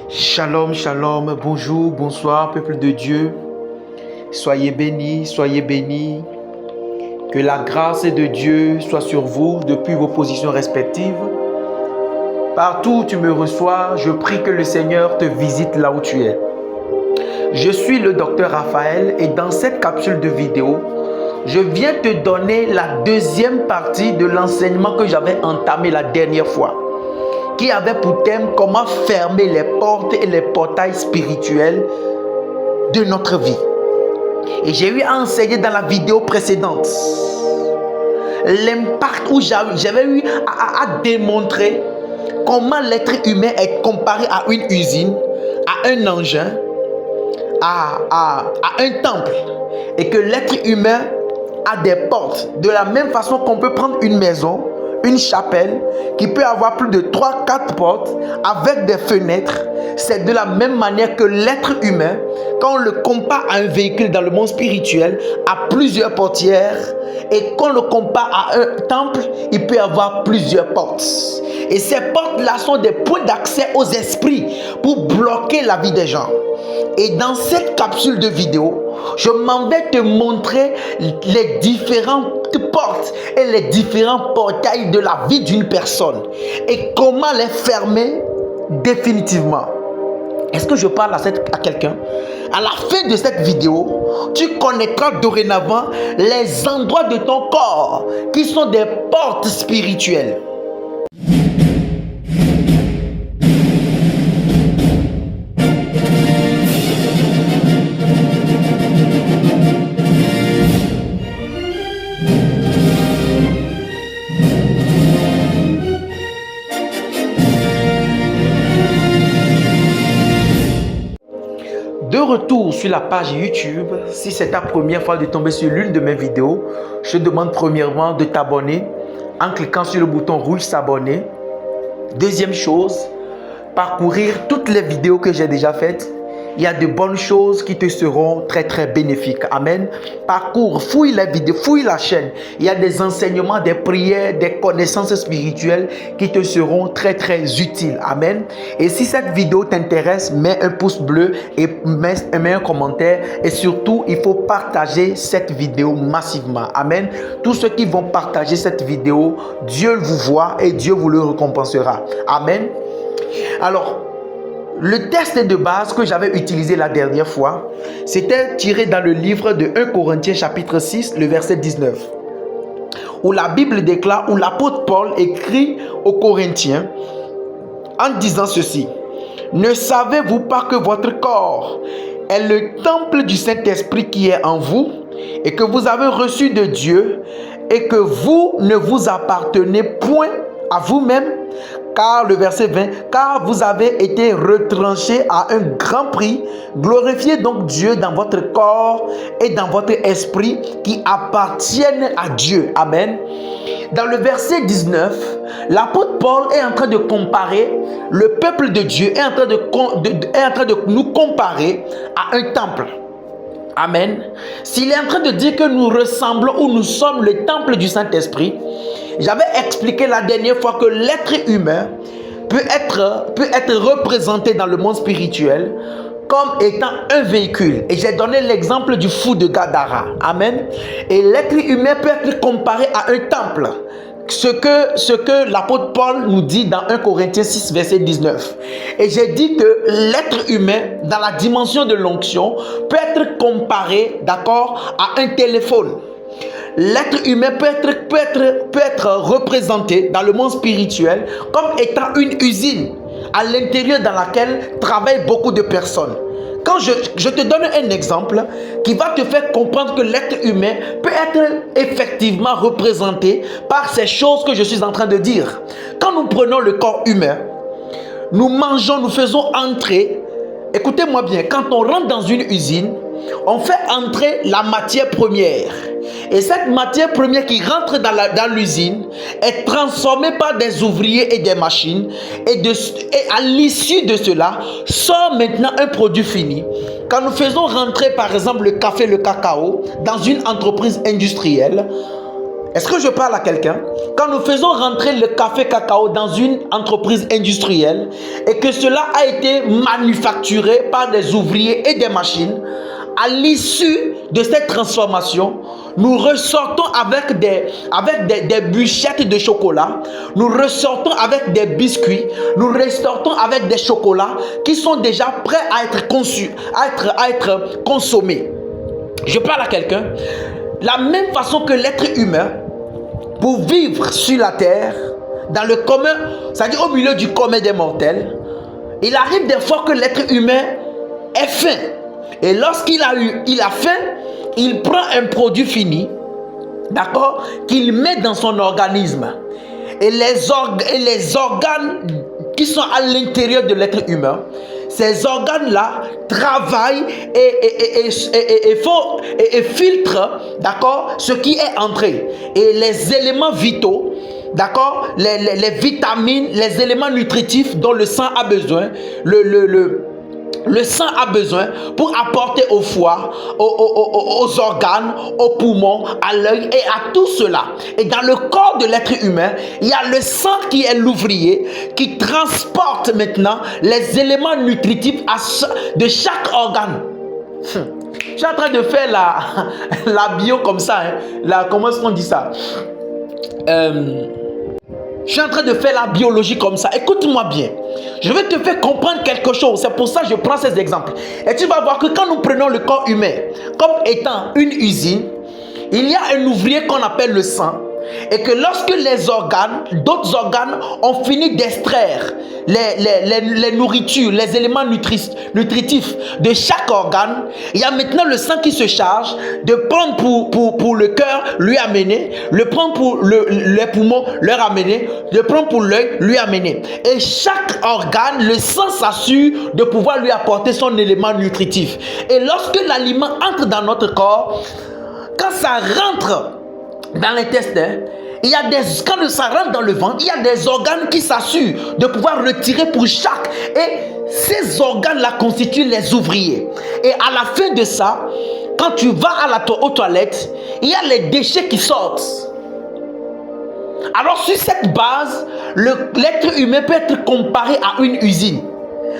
Shalom, shalom, bonjour, bonsoir, peuple de Dieu. Soyez bénis, soyez bénis. Que la grâce de Dieu soit sur vous depuis vos positions respectives. Partout où tu me reçois, je prie que le Seigneur te visite là où tu es. Je suis le docteur Raphaël et dans cette capsule de vidéo, je viens te donner la deuxième partie de l'enseignement que j'avais entamé la dernière fois, qui avait pour thème comment fermer les portes et les portails spirituels de notre vie. Et j'ai eu à enseigner dans la vidéo précédente l'impact où j'avais eu à démontrer comment l'être humain est comparé à une usine, à un engin, à un temple, et que l'être humain a des portes. De la même façon qu'on peut prendre une maison, une chapelle qui peut avoir plus de 3-4 portes avec des fenêtres, c'est de la même manière que l'être humain, quand on le compare à un véhicule dans le monde spirituel, a plusieurs portières, et quand on le compare à un temple, il peut avoir plusieurs portes. Et ces portes-là sont des points d'accès aux esprits pour bloquer la vie des gens. Et dans cette capsule de vidéo, je m'en vais te montrer les différentes portes et les différents portails de la vie d'une personne et comment les fermer définitivement. Est-ce que je parle à quelqu'un? À la fin de cette vidéo, tu connaîtras dorénavant les endroits de ton corps qui sont des portes spirituelles. De retour sur la page YouTube, si c'est ta première fois de tomber sur l'une de mes vidéos, je te demande premièrement de t'abonner en cliquant sur le bouton rouge s'abonner. Deuxième chose, parcourir toutes les vidéos que j'ai déjà faites. Il y a de bonnes choses qui te seront très bénéfiques. Amen. Parcours, fouille les vidéos, fouille la chaîne. Il y a des enseignements, des prières, des connaissances spirituelles qui te seront très utiles. Amen. Et si cette vidéo t'intéresse, mets un pouce bleu et mets un commentaire. Et surtout, il faut partager cette vidéo massivement. Amen. Tous ceux qui vont partager cette vidéo, Dieu vous voit et Dieu vous le récompensera. Amen. Alors, le texte de base que j'avais utilisé la dernière fois, c'était tiré dans le livre de 1 Corinthiens chapitre 6, le verset 19. Où la Bible déclare, où l'apôtre Paul écrit aux Corinthiens en disant ceci. Ne savez-vous pas que votre corps est le temple du Saint-Esprit qui est en vous et que vous avez reçu de Dieu et que vous ne vous appartenez point à vous-même? Car le verset 20, car vous avez été retranchés à un grand prix, glorifiez donc Dieu dans votre corps et dans votre esprit qui appartiennent à Dieu. Amen. Dans le verset 19, l'apôtre Paul est en train de comparer, le peuple de Dieu est en train de nous comparer à un temple. Amen. S'il est en train de dire que nous ressemblons ou nous sommes le temple du Saint-Esprit, j'avais expliqué la dernière fois que l'être humain peut être représenté dans le monde spirituel comme étant un véhicule. Et j'ai donné l'exemple du fou de Gadara. Amen. Et l'être humain peut être comparé à un temple. Ce que l'apôtre Paul nous dit dans 1 Corinthiens 6, verset 19. Et j'ai dit que l'être humain, dans la dimension de l'onction, peut être comparé, d'accord, à un téléphone. L'être humain peut être représenté dans le monde spirituel comme étant une usine à l'intérieur dans laquelle travaillent beaucoup de personnes. Quand je te donne un exemple qui va te faire comprendre que l'être humain peut être effectivement représenté par ces choses que je suis en train de dire. Quand nous prenons le corps humain, nous mangeons, nous faisons entrer. Écoutez-moi bien, quand on rentre dans une usine, on fait entrer la matière première. Et cette matière première qui rentre dans l'usine est transformée par des ouvriers et des machines. Et à l'issue de cela, sort maintenant un produit fini. Quand nous faisons rentrer par exemple le café, le cacao dans une entreprise industrielle, Est-ce que je parle à quelqu'un? Quand nous faisons rentrer le café cacao dans une entreprise industrielle et que cela a été manufacturé par des ouvriers et des machines, à l'issue de cette transformation, nous ressortons avec des bûchettes de chocolat, nous ressortons avec des biscuits, nous ressortons avec des chocolats qui sont déjà prêts à être conçus, à être consommés. Je parle à quelqu'un. La même façon que l'être humain, pour vivre sur la terre, dans le commun, c'est-à-dire au milieu du commun des mortels, il arrive des fois que l'être humain ait faim. Et lorsqu'il a faim, il prend un produit fini, d'accord, qu'il met dans son organisme. Et les organes qui sont à l'intérieur de l'être humain, ces organes-là travaillent et filtrent, d'accord, ce qui est entré. Et les éléments vitaux, d'accord, les vitamines, les éléments nutritifs dont le sang a besoin, le sang a besoin pour apporter au foie, aux organes, aux poumons, à l'œil et à tout cela. Et dans le corps de l'être humain, il y a le sang qui est l'ouvrier, qui transporte maintenant les éléments nutritifs de chaque organe. Je suis en train de faire la bio comme ça. Comment est-ce qu'on dit ça? Je suis en train de faire la biologie comme ça. Écoute-moi bien. Je vais te faire comprendre quelque chose. C'est pour ça que je prends ces exemples. Et tu vas voir que quand nous prenons le corps humain comme étant une usine, il y a un ouvrier qu'on appelle le sang. Et que lorsque d'autres organes ont fini d'extraire les nourritures, les éléments nutritifs de chaque organe, il y a maintenant le sang qui se charge de prendre pour le cœur, lui amener, le prendre pour les poumons, leur amener, le prendre pour l'œil, lui amener. Et chaque organe, le sang s'assure de pouvoir lui apporter son élément nutritif. Et lorsque l'aliment entre dans notre corps, quand ça rentre dans l'intestin, quand ça rentre dans le ventre, il y a des organes qui s'assurent de pouvoir retirer pour chaque. Et ces organes-là constituent les ouvriers. Et à la fin de ça, quand tu vas aux toilettes, il y a les déchets qui sortent. Alors sur cette base, l'être humain peut être comparé à une usine.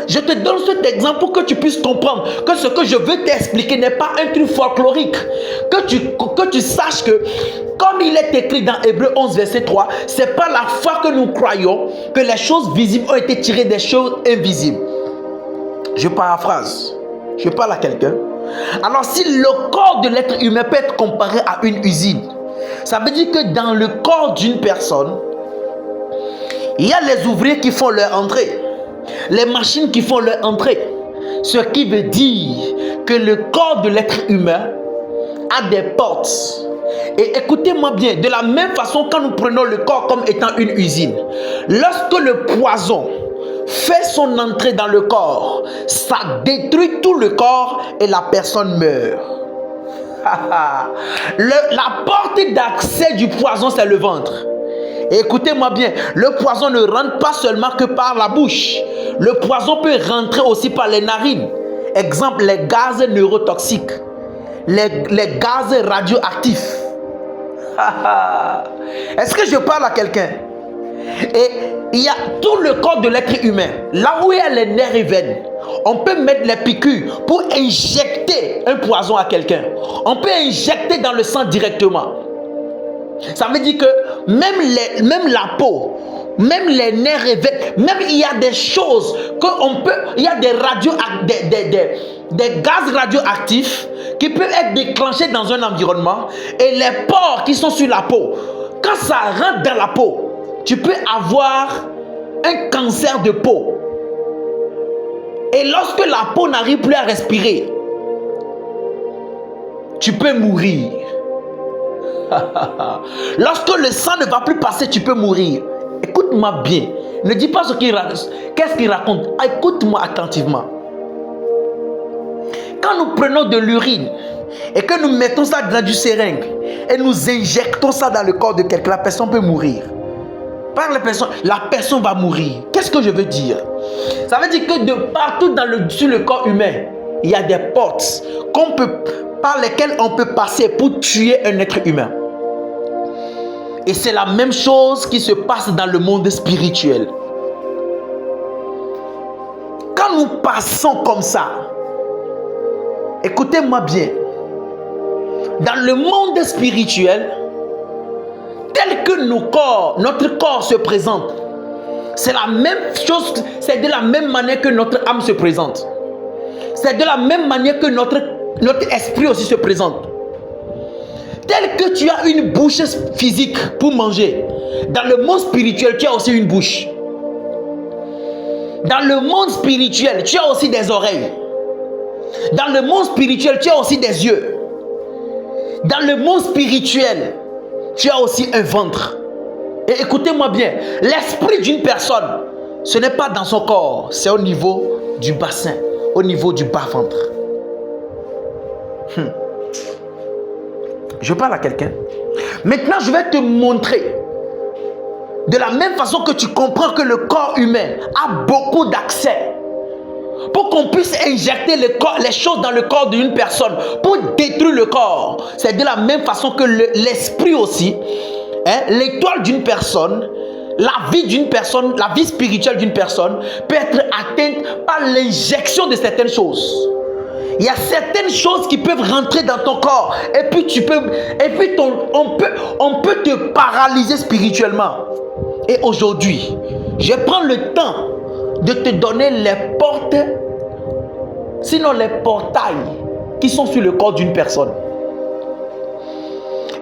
Je te donne cet exemple pour que tu puisses comprendre que ce que je veux t'expliquer n'est pas un truc folklorique. Que tu saches que, comme il est écrit dans Hébreux 11, verset 3, c'est pas la foi que nous croyons que les choses visibles ont été tirées des choses invisibles. Je paraphrase. Je parle à quelqu'un. Alors, si le corps de l'être humain peut être comparé à une usine, ça veut dire que dans le corps d'une personne, il y a les ouvriers qui font leur entrée. Les machines qui font leur entrée. Ce qui veut dire que le corps de l'être humain a des portes. Et écoutez-moi bien, de la même façon quand nous prenons le corps comme étant une usine, lorsque le poison fait son entrée dans le corps, ça détruit tout le corps et la personne meurt. La porte d'accès du poison, c'est le ventre. Écoutez-moi bien, le poison ne rentre pas seulement que par la bouche. Le poison peut rentrer aussi par les narines. Exemple, les gaz neurotoxiques, les gaz radioactifs. Est-ce que je parle à quelqu'un? Et il y a tout le corps de l'être humain. Là où il y a les nerfs et veines, on peut mettre les piqûres pour injecter un poison à quelqu'un. On peut injecter dans le sang directement. Ça veut dire que même la peau, même les nerfs et veines, même il y a des choses qu'on peut, il y a des gaz radioactifs qui peuvent être déclenchés dans un environnement et les pores qui sont sur la peau, quand ça rentre dans la peau, tu peux avoir un cancer de peau. Et lorsque la peau n'arrive plus à respirer, tu peux mourir. Lorsque le sang ne va plus passer, tu peux mourir. Écoute-moi bien. Ne dis pas qu'est-ce qu'il raconte. Écoute-moi attentivement. Quand nous prenons de l'urine et que nous mettons ça dans du seringue et nous injectons ça dans le corps de quelqu'un, la personne peut mourir. La personne va mourir. Qu'est-ce que je veux dire? Ça veut dire que de partout sur le corps humain, il y a des portes par lesquelles on peut passer pour tuer un être humain. Et c'est la même chose qui se passe dans le monde spirituel. Quand nous passons comme ça, écoutez-moi bien, dans le monde spirituel, tel que notre corps se présente, c'est la même chose, c'est de la même manière que notre âme se présente. C'est de la même manière que notre esprit aussi se présente. Tel que tu as une bouche physique pour manger, dans le monde spirituel, tu as aussi une bouche. Dans le monde spirituel, tu as aussi des oreilles. Dans le monde spirituel, tu as aussi des yeux. Dans le monde spirituel, tu as aussi un ventre. Et écoutez-moi bien, l'esprit d'une personne, ce n'est pas dans son corps, c'est au niveau du bassin, au niveau du bas-ventre. Je parle à quelqu'un. Maintenant, je vais te montrer. De la même façon que tu comprends que le corps humain a beaucoup d'accès pour qu'on puisse injecter les choses dans le corps d'une personne pour détruire le corps. C'est de la même façon que l'esprit aussi, l'étoile d'une personne, la vie d'une personne, la vie spirituelle d'une personne peut être atteinte par l'injection de certaines choses. Il y a certaines choses qui peuvent rentrer dans ton corps et puis on peut te paralyser spirituellement. Et aujourd'hui, je prends le temps de te donner les portes, sinon les portails qui sont sur le corps d'une personne.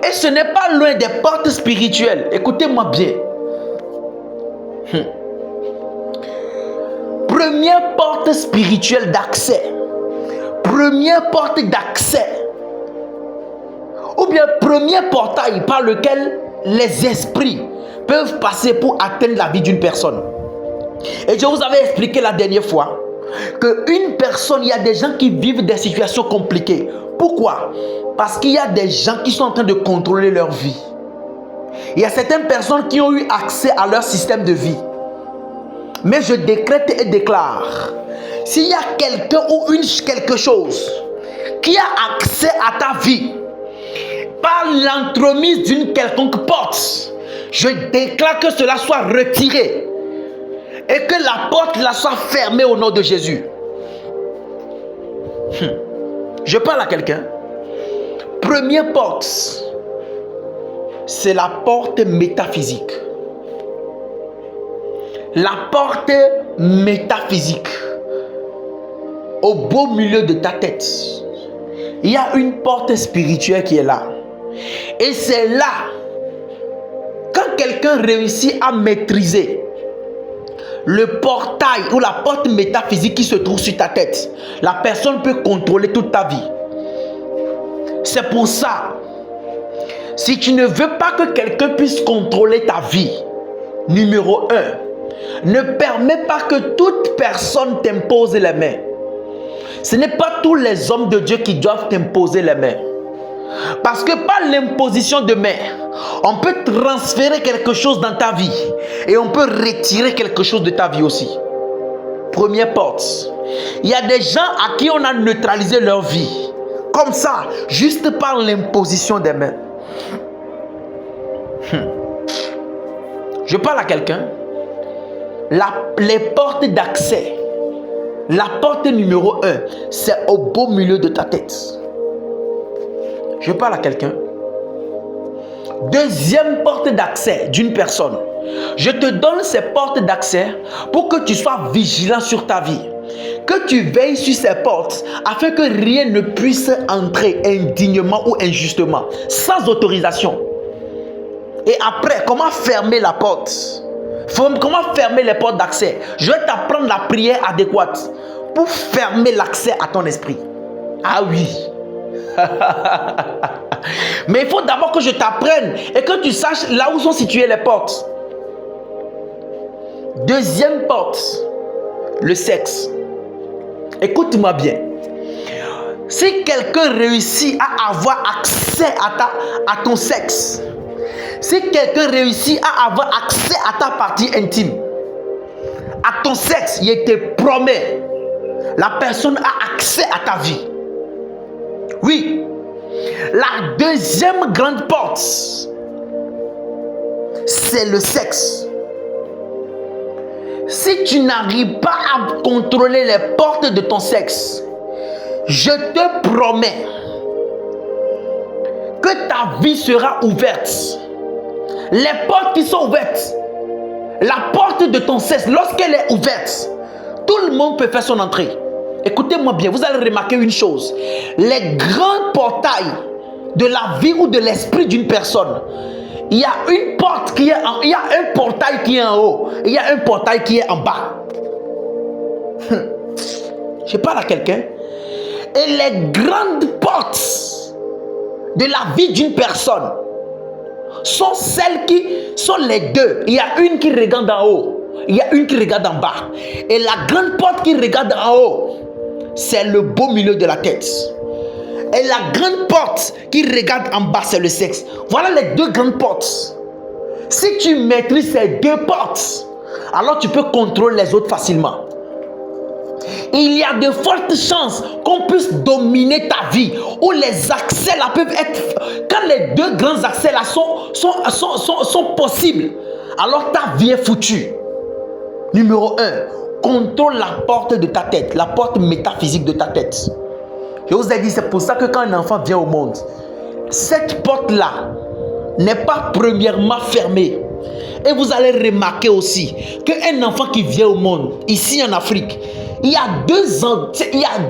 Et ce n'est pas loin des portes spirituelles. Écoutez-moi bien. Première porte spirituelle d'accès. Première porte d'accès. Ou bien premier portail par lequel les esprits peuvent passer pour atteindre la vie d'une personne. Et je vous avais expliqué la dernière fois qu'une personne, il y a des gens qui vivent des situations compliquées. Pourquoi? Parce qu'il y a des gens qui sont en train de contrôler leur vie. Il y a certaines personnes qui ont eu accès à leur système de vie. Mais je décrète et déclare, s'il y a quelqu'un ou quelque chose qui a accès à ta vie par l'entremise d'une quelconque porte, je déclare que cela soit retiré et que la porte la soit fermée au nom de Jésus. Je parle à quelqu'un. Première porte, c'est la porte métaphysique. La porte métaphysique. Au beau milieu de ta tête, il y a une porte spirituelle qui est là. Et c'est là, quand quelqu'un réussit à maîtriser le portail ou la porte métaphysique qui se trouve sur ta tête, la personne peut contrôler toute ta vie. C'est pour ça, si tu ne veux pas que quelqu'un puisse contrôler ta vie, numéro 1, ne permets pas que toute personne t'impose les mains. Ce n'est pas tous les hommes de Dieu qui doivent t'imposer les mains. Parce que par l'imposition de main, on peut transférer quelque chose dans ta vie et on peut retirer quelque chose de ta vie aussi. Première porte. Il y a des gens à qui on a neutralisé leur vie. Comme ça, juste par l'imposition des mains. Je parle à quelqu'un. Les portes d'accès. La porte numéro 1, c'est au beau milieu de ta tête. Je parle à quelqu'un. Deuxième porte d'accès d'une personne. Je te donne ces portes d'accès pour que tu sois vigilant sur ta vie. Que tu veilles sur ces portes afin que rien ne puisse entrer indignement ou injustement, sans autorisation. Et après, comment fermer la porte? Comment fermer les portes d'accès? Je vais t'apprendre la prière adéquate pour fermer l'accès à ton esprit. Ah oui. Mais il faut d'abord que je t'apprenne et que tu saches là où sont situées les portes. Deuxième porte, le sexe. Écoute-moi bien. Si quelqu'un réussit à avoir accès à ton sexe, si quelqu'un réussit à avoir accès à ta partie intime, à ton sexe, il te promet, la personne a accès à ta vie. Oui. La deuxième grande porte, c'est le sexe. Si tu n'arrives pas à contrôler les portes de ton sexe, je te promets que ta vie sera ouverte. Les portes qui sont ouvertes, la porte de ton sexe, lorsqu'elle est ouverte, tout le monde peut faire son entrée. Écoutez-moi bien, vous allez remarquer une chose. Les grands portails de la vie ou de l'esprit d'une personne, il y a une porte qui est il y a un portail qui est en haut, et il y a un portail qui est en bas. Je parle à quelqu'un. Et les grandes portes de la vie d'une personne sont celles qui sont les deux. Il y a une qui regarde en haut, il y a une qui regarde en bas. Et la grande porte qui regarde en haut, c'est le beau milieu de la tête. Et la grande porte qui regarde en bas, c'est le sexe. Voilà les deux grandes portes. Si tu maîtrises ces deux portes, alors tu peux contrôler les autres facilement. Il y a de fortes chances qu'on puisse dominer ta vie, où les accès là peuvent être... Quand les deux grands accès là sont possibles, alors ta vie est foutue. Numéro 1, contrôle la porte de ta tête, la porte métaphysique de ta tête. Je vous ai dit, c'est pour ça que quand un enfant vient au monde, cette porte-là n'est pas premièrement fermée. Et vous allez remarquer aussi qu'un enfant qui vient au monde, ici en Afrique, il y a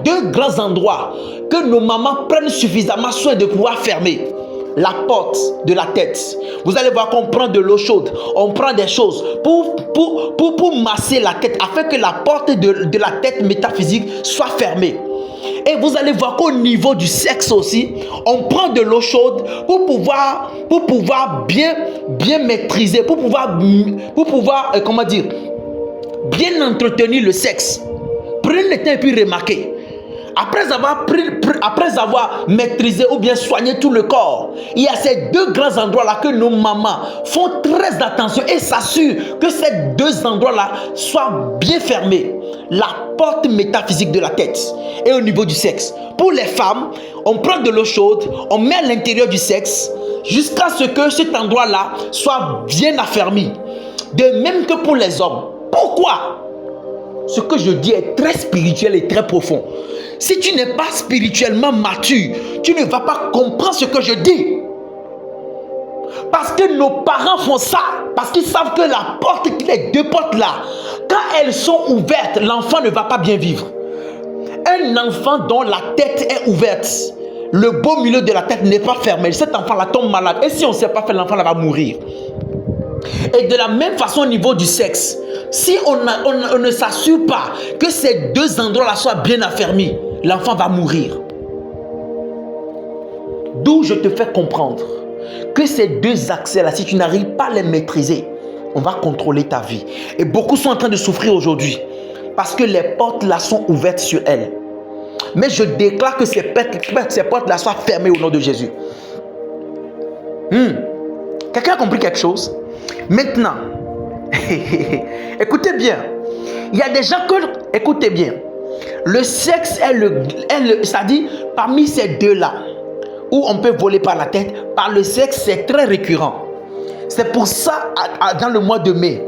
deux grands endroits que nos mamans prennent suffisamment soin de pouvoir fermer. La porte de la tête. Vous allez voir qu'on prend de l'eau chaude, on prend des choses pour masser la tête, afin que la porte de la tête métaphysique soit fermée. Et vous allez voir qu'au niveau du sexe aussi, on prend de l'eau chaude pour pouvoir bien maîtriser, pour pouvoir comment dire, bien entretenir le sexe. Prenez le temps et puis remarquez. Après avoir maîtrisé ou bien soigné tout le corps, il y a ces deux grands endroits-là que nos mamans font très attention et s'assurent que ces deux endroits-là soient bien fermés. La porte métaphysique de la tête et au niveau du sexe. Pour les femmes, on prend de l'eau chaude, on met à l'intérieur du sexe jusqu'à ce que cet endroit-là soit bien affermi. De même que pour les hommes. Pourquoi? Ce que je dis est très spirituel et très profond. Si tu n'es pas spirituellement mature, tu ne vas pas comprendre ce que je dis. Parce que nos parents font ça, parce qu'ils savent que la porte, les deux portes là, quand elles sont ouvertes, l'enfant ne va pas bien vivre. Un enfant dont la tête est ouverte, le beau milieu de la tête n'est pas fermé, cet enfant là tombe malade. Et si on ne sait pas faire, l'enfant là va mourir. Et de la même façon au niveau du sexe, si on ne s'assure pas que ces deux endroits-là soient bien affermis, l'enfant va mourir. D'où je te fais comprendre que ces deux accès-là, si tu n'arrives pas à les maîtriser, on va contrôler ta vie. Et beaucoup sont en train de souffrir aujourd'hui parce que les portes-là sont ouvertes sur elles. Mais je déclare que ces portes-là soient fermées au nom de Jésus. Quelqu'un a compris quelque chose? Maintenant, écoutez bien, il y a des gens que, écoutez bien, le sexe est c'est-à-dire parmi ces deux-là, où on peut voler par la tête, par le sexe, c'est très récurrent. C'est pour ça, dans le mois de mai,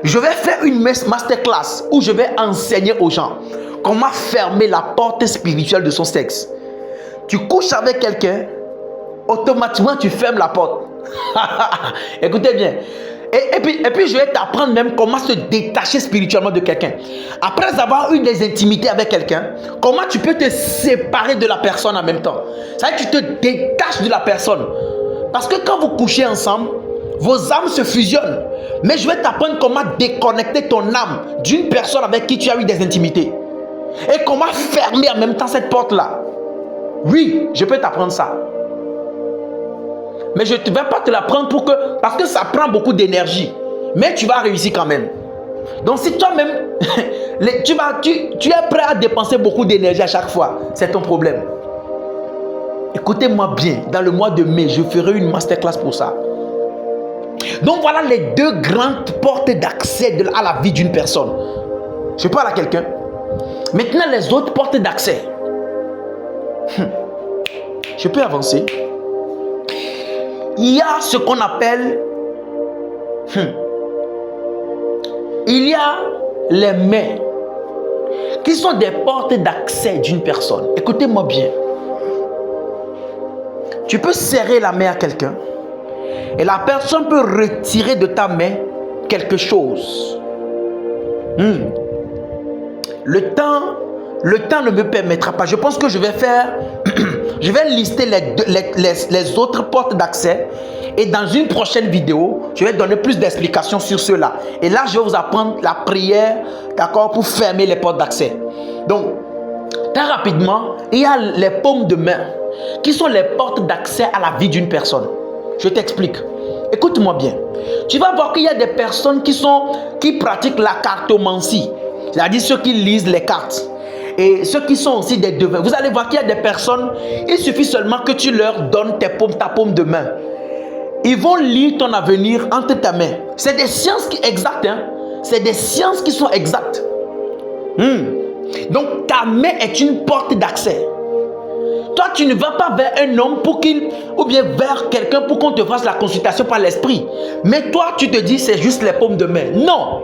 je vais faire une masterclass où je vais enseigner aux gens comment fermer la porte spirituelle de son sexe. Tu couches avec quelqu'un, automatiquement tu fermes la porte. Écoutez bien. Et puis je vais t'apprendre même comment se détacher spirituellement de quelqu'un. Après avoir eu des intimités avec quelqu'un, comment tu peux te séparer de la personne en même temps. C'est-à-dire que tu te détaches de la personne. Parce que quand vous couchez ensemble, vos âmes se fusionnent. Mais je vais t'apprendre comment déconnecter ton âme d'une personne avec qui tu as eu des intimités. Et comment fermer en même temps cette porte-là. Oui, je peux t'apprendre ça. Mais je ne vais pas te l'apprendre parce que ça prend beaucoup d'énergie. Mais tu vas réussir quand même. Donc si toi-même, tu es prêt à dépenser beaucoup d'énergie à chaque fois, c'est ton problème. Écoutez-moi bien, dans le mois de mai, je ferai une masterclass pour ça. Donc voilà les deux grandes portes d'accès à la vie d'une personne. Je parle à quelqu'un. Maintenant les autres portes d'accès. Je peux avancer. Il y a ce qu'on appelle Il y a les mains qui sont des portes d'accès d'une personne. Écoutez-moi bien. Tu peux serrer la main à quelqu'un et la personne peut retirer de ta main quelque chose. Le temps ne me permettra pas. Je pense que je vais faire, je vais lister les autres portes d'accès et dans une prochaine vidéo, je vais donner plus d'explications sur cela. Et là, je vais vous apprendre la prière, d'accord, pour fermer les portes d'accès. Donc, très rapidement, il y a les paumes de main qui sont les portes d'accès à la vie d'une personne. Je t'explique. Écoute-moi bien. Tu vas voir qu'il y a des personnes qui pratiquent la cartomancie, c'est-à-dire ceux qui lisent les cartes. Et ceux qui sont aussi des devins. Vous allez voir qu'il y a des personnes, il suffit seulement que tu leur donnes ta paume de main. Ils vont lire ton avenir entre ta main. C'est des sciences exactes. Hein? C'est des sciences qui sont exactes. Donc ta main est une porte d'accès. Toi, tu ne vas pas vers un homme ou bien vers quelqu'un pour qu'on te fasse la consultation par l'esprit. Mais toi, tu te dis, c'est juste les paumes de main. Non,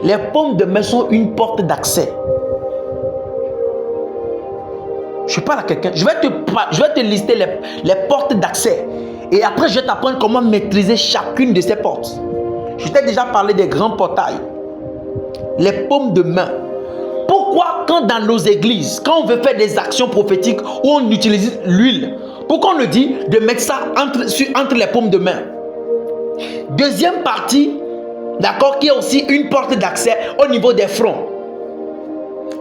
les paumes de main sont une porte d'accès. Je parle à quelqu'un. Je vais te lister les portes d'accès. Et après, je vais t'apprendre comment maîtriser chacune de ces portes. Je t'ai déjà parlé des grands portails. Les paumes de main. Pourquoi quand dans nos églises, quand on veut faire des actions prophétiques où on utilise l'huile, pourquoi on nous dit de mettre ça entre les paumes de main? Deuxième partie, d'accord, qui est aussi une porte d'accès au niveau des fronts.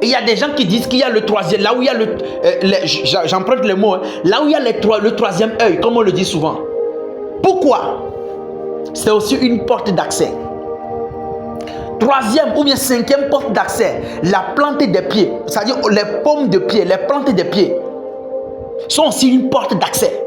Et il y a des gens qui disent qu'il y a le troisième, là où il y a j'emprunte le mot, là où il y a le troisième œil, comme on le dit souvent. Pourquoi? C'est aussi une porte d'accès. Troisième ou bien cinquième porte d'accès, la plante des pieds, c'est-à-dire les paumes de pied, les plantes des pieds, sont aussi une porte d'accès.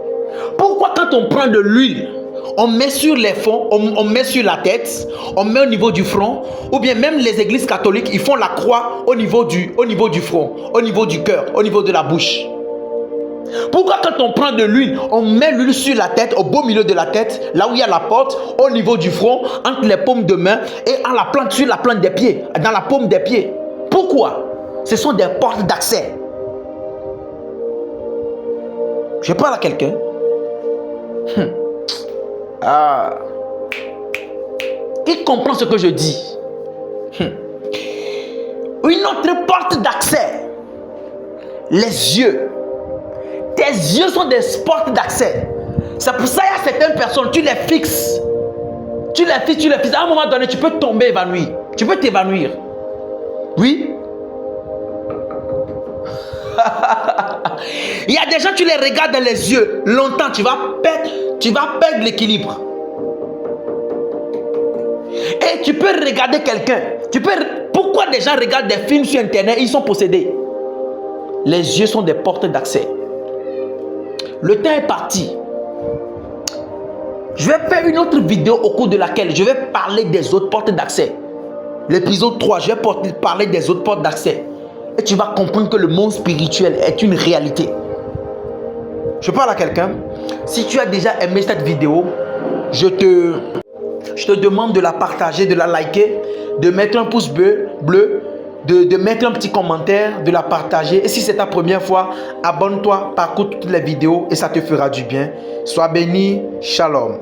Pourquoi quand on prend de l'huile, on met sur les fonds, on met sur la tête, on met au niveau du front, ou bien même les églises catholiques, ils font la croix au niveau du front, au niveau du cœur, au niveau de la bouche. Pourquoi quand on prend de l'huile, on met l'huile sur la tête, au beau milieu de la tête, là où il y a la porte, au niveau du front, entre les paumes de main et sur la plante des pieds, dans la paume des pieds? Pourquoi? Ce sont des portes d'accès. Je parle à quelqu'un. Il comprend ce que je dis. Une autre porte d'accès. Les yeux. Tes yeux sont des portes d'accès. C'est pour ça qu'il y a certaines personnes, tu les fixes. Tu les fixes. À un moment donné, tu peux tomber évanoui. Tu peux t'évanouir. Oui. Il y a des gens, tu les regardes dans les yeux longtemps, tu vas perdre l'équilibre. Et tu peux regarder quelqu'un. Pourquoi des gens regardent des films sur internet, ils sont possédés? Les yeux sont des portes d'accès. Le temps est parti. Je vais faire une autre vidéo au cours de laquelle je vais parler des autres portes d'accès. L'épisode 3, je vais parler des autres portes d'accès. Et tu vas comprendre que le monde spirituel est une réalité. Je parle à quelqu'un. Si tu as déjà aimé cette vidéo, je te demande de la partager, de la liker, de mettre un pouce bleu, de mettre un petit commentaire, de la partager. Et si c'est ta première fois, abonne-toi, parcours toutes les vidéos et ça te fera du bien. Sois béni. Shalom.